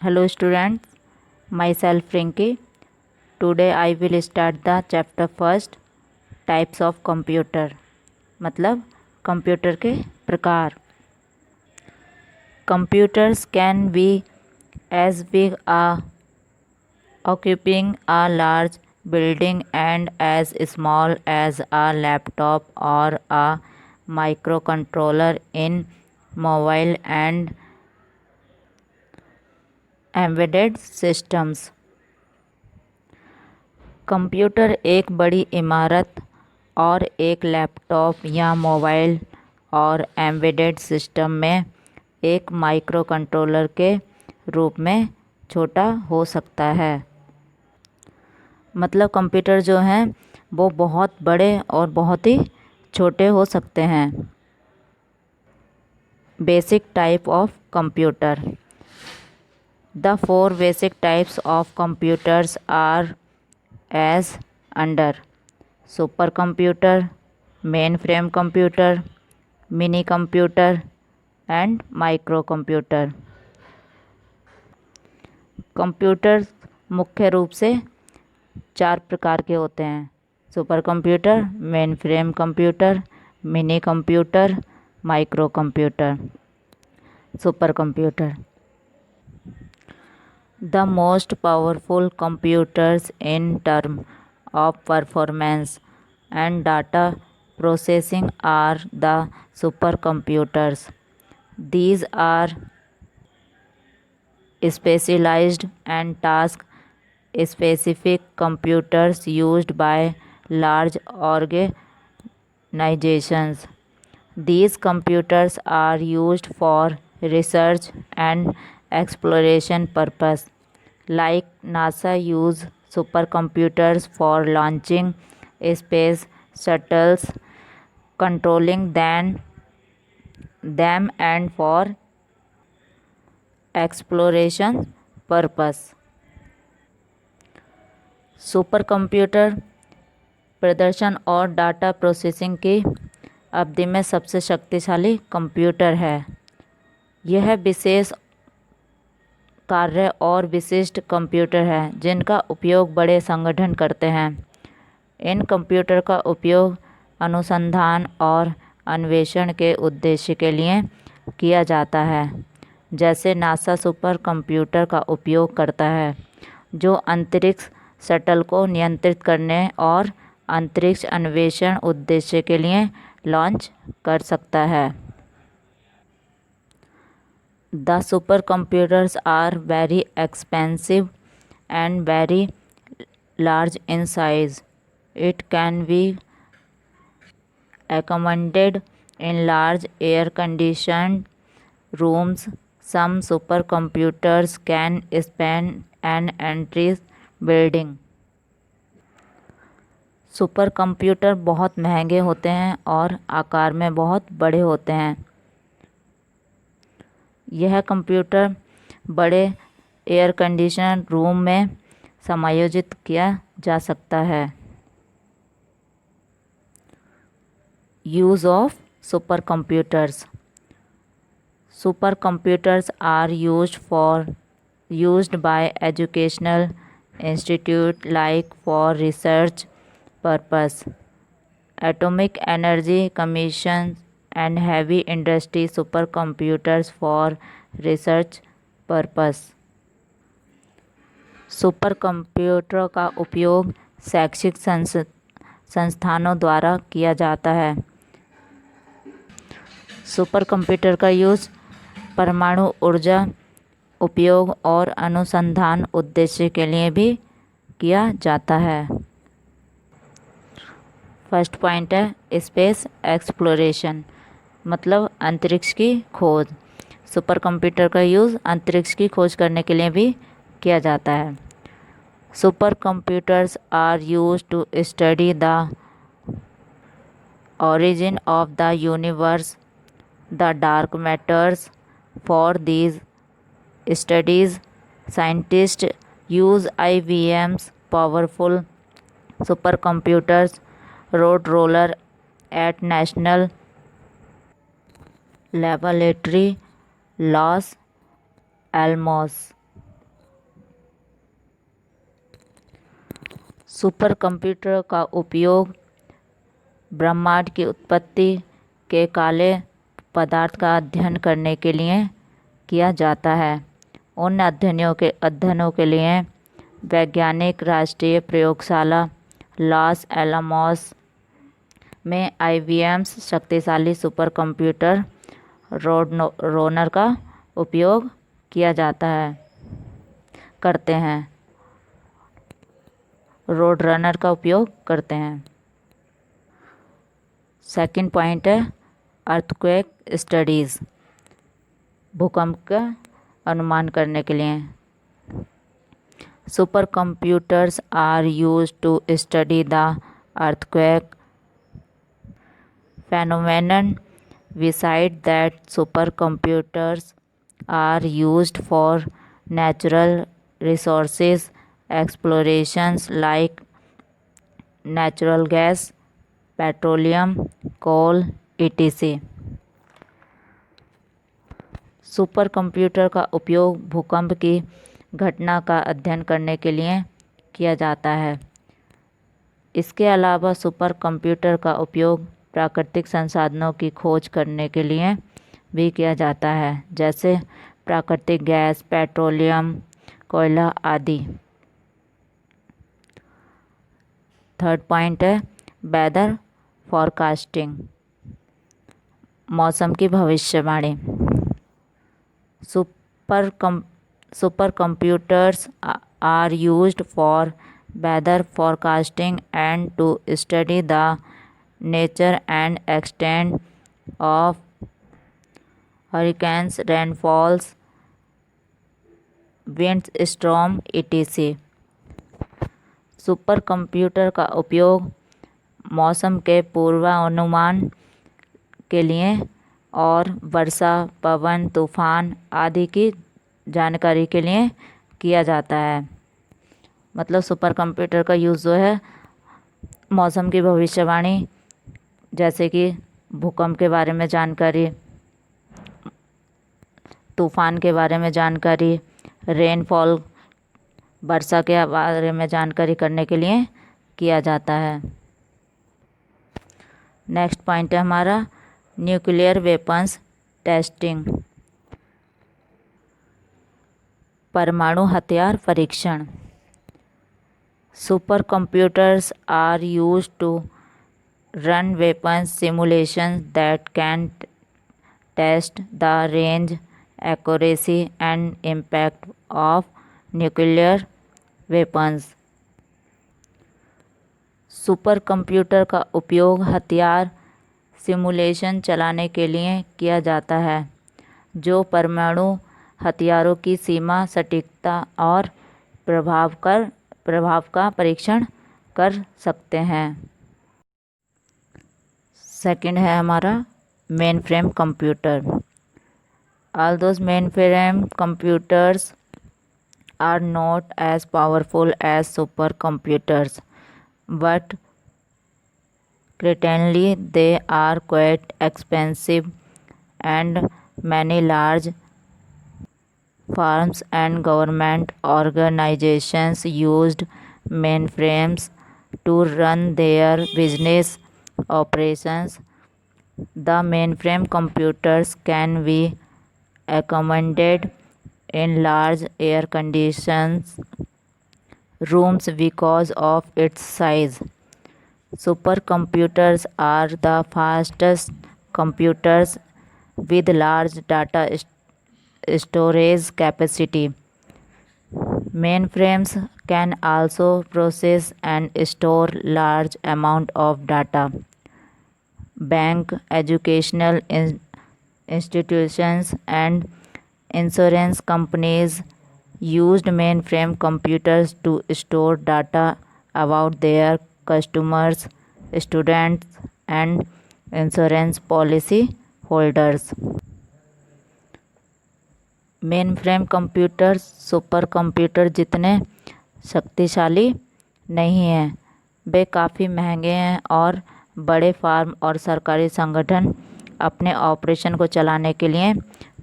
Hello students, myself Rinky. Today I will start the chapter first, types of computer. मतलब computer के प्रकार. Computers can be as big as occupying a large building and as small as a laptop or a microcontroller in mobile and embedded systems. Computer एक बड़ी इमारत और एक laptop या mobile और एम्बेडेड सिस्टम में एक माइक्रोकंट्रोलर के रूप में छोटा हो सकता है. मतलब कंप्यूटर जो हैं वो बहुत बड़े और बहुत ही छोटे हो सकते हैं. Basic type of computer. The 4 basic types of computers are as under: supercomputer, mainframe computer, mini computer and microcomputer. Computer मुख्य रूप से 4 प्रकार के होते हैं: supercomputer, mainframe computer, mini computer, microcomputer. Supercomputer. The most powerful computers in terms of performance and data processing are the supercomputers. These are specialized and task-specific computers used by large organizations. These computers are used for research and exploration purpose, like NASA use supercomputers for launching space shuttles, controlling them and for exploration purpose. Super computer प्रदर्शन और data processing की अवधि में सबसे शक्तिशाली computer है. यह विशेष कार्य और विशिष्ट कंप्यूटर हैं जिनका उपयोग बड़े संगठन करते हैं. इन कंप्यूटर का उपयोग अनुसंधान और अन्वेषण के उद्देश्य के लिए किया जाता है. जैसे नासा सुपर कंप्यूटर का उपयोग करता है जो अंतरिक्ष शटल को नियंत्रित करने और अंतरिक्ष अन्वेषण उद्देश्य के लिए लॉन्च कर सकता है. The supercomputers are very expensive and very large in size. It can be accommodated in large air-conditioned rooms. Some supercomputers can span an entire building. Super computer बहुत महंगे होते हैं और आकार में बहुत बड़े होते हैं. यह कंप्यूटर बड़े एयर कंडीशनर रूम में समायोजित किया जा सकता है. Use of supercomputers. Supercomputers are used by educational institute like for research purpose, atomic energy commission and heavy industry supercomputers for research purpose. Supercomputer का उपयोग शैक्षिक संस्थानों द्वारा किया जाता है. सुपर कंप्यूटर का यूज़ परमाणु ऊर्जा उपयोग और अनुसंधान उद्देश्य के लिए भी किया जाता है. फर्स्ट पॉइंट है स्पेस एक्सप्लोरेशन, मतलब अंतरिक्ष की खोज. सुपर कंप्यूटर का यूज़ अंतरिक्ष की खोज करने के लिए भी किया जाता है. Supercomputers are used to study the origin of the universe, the dark matters. For these studies, scientists use IBM's powerful supercomputers, Road-Roller at National Laboratory, Los Alamos. Super computer का उपयोग ब्रह्मांड की उत्पत्ति के काले पदार्थ का अध्ययन करने के लिए किया जाता है। उन अध्ययनों के लिए वैज्ञानिक राष्ट्रीय प्रयोगशाला लॉस एलामोस में IBM शक्तिशाली सुपर कंप्यूटर रोडरनर का उपयोग करते हैं। सेकंड पॉइंट है अर्थक्वेक स्टडीज़, भूकंप का अनुमान करने के लिए। Supercomputers are used to study the earthquake phenomenon. Besides that, supercomputers are used for natural resources explorations like natural gas, petroleum, coal, etc. Super computer का उपयोग भूकंप की घटना का अध्ययन करने के लिए किया जाता है। इसके अलावा सुपर कंप्यूटर का उपयोग प्राकृतिक संसाधनों की खोज करने के लिए भी किया जाता है, जैसे प्राकृतिक गैस, पेट्रोलियम, कोयला आदि। थर्ड पॉइंट है वेदर फॉरकास्टिंग, मौसम की भविष्यवाणी। Supercomputers are used for weather forecasting and to study the nature and extent of hurricanes, rainfalls, winds, storm, etc. Super computer का उपयोग मौसम के पूर्वानुमान के लिए और वर्षा, पवन, तूफान आदि की जानकारी के लिए किया जाता है। मतलब सुपर कंप्यूटर का यूज़ जो है मौसम की भविष्यवाणी, जैसे कि भूकंप के बारे में जानकारी, तूफान के बारे में जानकारी, रेनफॉल, वर्षा के बारे में जानकारी करने के लिए किया जाता है। नेक्स्ट पॉइंट है हमारा न्यूक्लियर वेपन्स टेस्टिंग, परमाणु हथियार परीक्षण। Supercomputers are used to run weapons simulations that can test the range, accuracy and impact of nuclear weapons. Super computer का उपयोग हथियार सिमुलेशन चलाने के लिए किया जाता है, जो परमाणु हथियारों की सीमा, सटीकता और प्रभाव का परीक्षण कर सकते हैं। सेकंड है हमारा mainframe computer. All those mainframe computers are not as powerful as supercomputers, but certainly they are quite expensive, and many large firms and government organizations used mainframes to run their business operations. The mainframe computers can be accommodated in large air-conditioned rooms because of its size. Supercomputers are the fastest computers with large data storage capacity. Mainframes can also process and store large amount of data. Bank, educational institutions, and insurance companies used mainframe computers to store data about their customers, students, and insurance policy holders. Main frame computer super computer जितने शक्तिशाली नहीं हैं, वे काफ़ी महंगे हैं और बड़े farm और सरकारी संगठन अपने ऑपरेशन को चलाने के लिए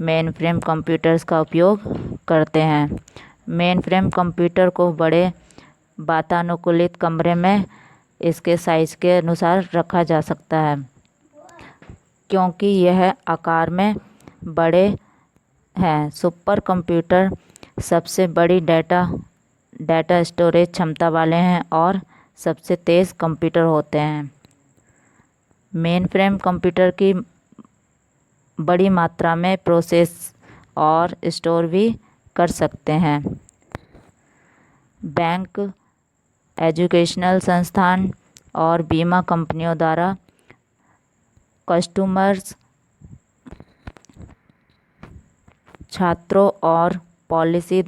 मेन फ्रेम कंप्यूटर्स का उपयोग करते हैं। मेन फ्रेम कंप्यूटर को बड़े वातानुकूलित कमरे में इसके साइज़ के अनुसार रखा जा सकता है, क्योंकि यह आकार में बड़े हैं। सुपर कंप्यूटर सबसे बड़ी डाटा स्टोरेज क्षमता वाले हैं और सबसे तेज़ कंप्यूटर होते हैं। मेन फ्रेम कंप्यूटर की बड़ी मात्रा में प्रोसेस और स्टोर भी कर सकते हैं। बैंक, एजुकेशनल संस्थान और बीमा कंपनियों द्वारा कस्टमर्स, छात्रों और पॉलिसी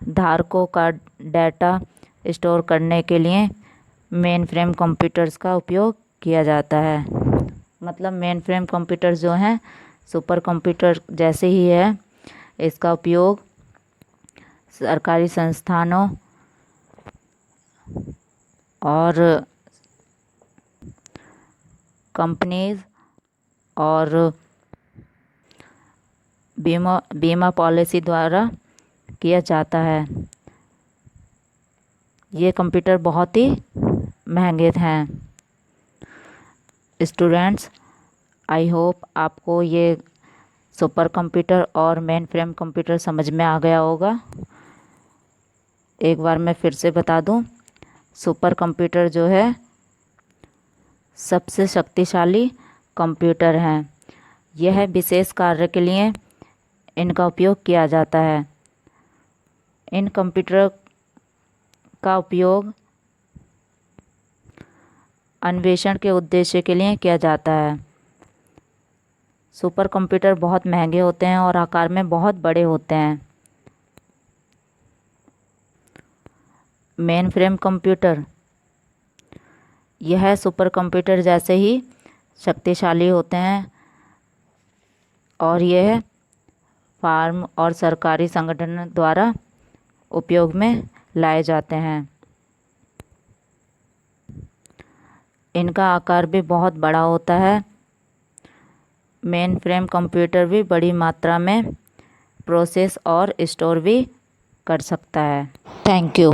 धारकों का डाटा स्टोर करने के लिए मेन फ्रेम कंप्यूटर्स का उपयोग किया जाता है। मतलब मेन फ्रेम कंप्यूटर जो हैं सुपर कंप्यूटर जैसे ही है। इसका उपयोग सरकारी संस्थानों और कंपनीज और बीमा पॉलिसी द्वारा किया जाता है। ये कंप्यूटर बहुत ही महंगे हैं। स्टूडेंट्स, आई होप आपको ये सुपर कंप्यूटर और मेन फ्रेम कंप्यूटर समझ में आ गया होगा। एक बार मैं फिर से बता दूं, सुपर कंप्यूटर जो है सबसे शक्तिशाली कंप्यूटर हैं। यह विशेष कार्य के लिए इनका उपयोग किया जाता है। इन कंप्यूटर का उपयोग अन्वेषण के उद्देश्य के लिए किया जाता है। सुपर कंप्यूटर बहुत महंगे होते हैं और आकार में बहुत बड़े होते हैं। मेन फ्रेम कंप्यूटर यह सुपर कंप्यूटर जैसे ही शक्तिशाली होते हैं और यह फार्म और सरकारी संगठन द्वारा उपयोग में लाए जाते हैं। इनका आकार भी बहुत बड़ा होता है। मेन फ्रेम कंप्यूटर भी बड़ी मात्रा में प्रोसेस और स्टोर भी कर सकता है। Thank you.